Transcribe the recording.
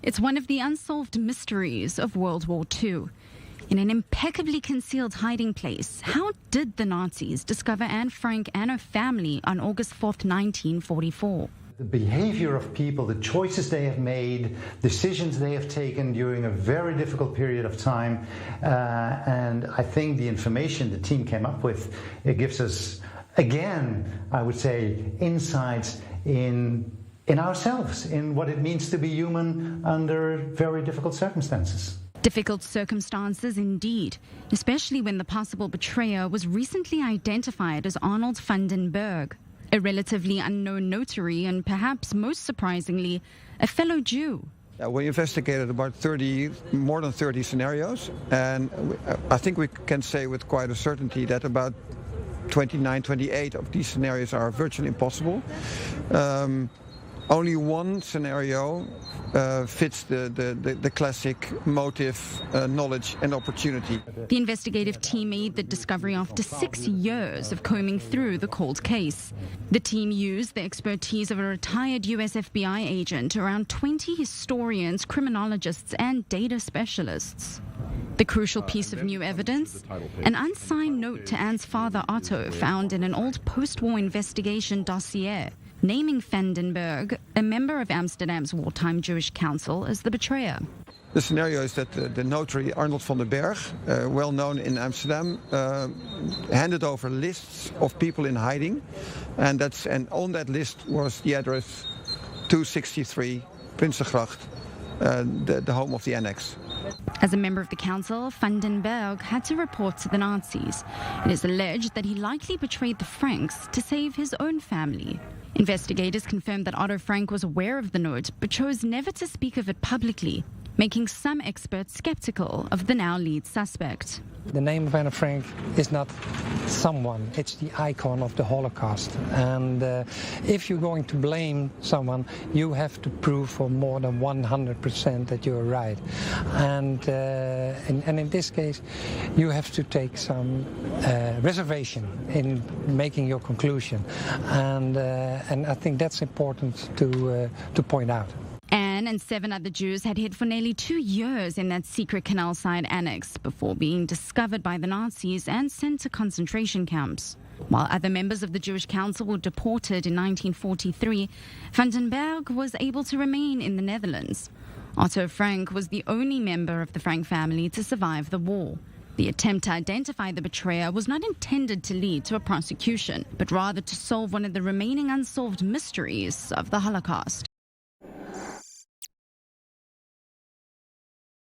It's one of the unsolved mysteries of World War II. In an impeccably concealed hiding place, how did the Nazis discover Anne Frank and her family on August 4th, 1944? The behavior of people, the choices they have made, decisions they have taken during a very difficult period of time, and I think the information the team came up with, it gives us, again, I would say, insights in ourselves, in what it means to be human under very difficult circumstances. Difficult circumstances indeed, especially when the possible betrayer was recently identified as Arnold van den Bergh, a relatively unknown notary and perhaps most surprisingly, a fellow Jew. We investigated about more than 30 scenarios, and I think we can say with quite a certainty that about 29, 28 of these scenarios are virtually impossible. Only one scenario fits the classic motive, knowledge and opportunity. The investigative team made the discovery after 6 years of combing through the cold case. The team used the expertise of a retired US FBI agent, around 20 historians, criminologists and data specialists. The crucial piece of new evidence, an unsigned note to Anne's father Otto found in an old post-war investigation dossier, naming Van den Bergh, a member of Amsterdam's wartime Jewish council, as the betrayer. The scenario is that the notary Arnold van den Bergh, well known in Amsterdam, handed over lists of people in hiding, and on that list was the address 263 Prinsengracht, the home of the annex. As a member of the council, Van den Bergh had to report to the Nazis. It is alleged that he likely betrayed the Franks to save his own family. Investigators confirmed that Otto Frank was aware of the note, but chose never to speak of it publicly, making some experts skeptical of the now lead suspect. The name of Anne Frank is not someone, it's the icon of the Holocaust. And if you're going to blame someone, you have to prove for more than 100% that you're right. And in this case, you have to take some reservation in making your conclusion. And I think that's important to point out. Anne and 7 other Jews had hid for nearly 2 years in that secret canal-side annex before being discovered by the Nazis and sent to concentration camps. While other members of the Jewish Council were deported in 1943, Van den Bergh was able to remain in the Netherlands. Otto Frank was the only member of the Frank family to survive the war. The attempt to identify the betrayer was not intended to lead to a prosecution, but rather to solve one of the remaining unsolved mysteries of the Holocaust.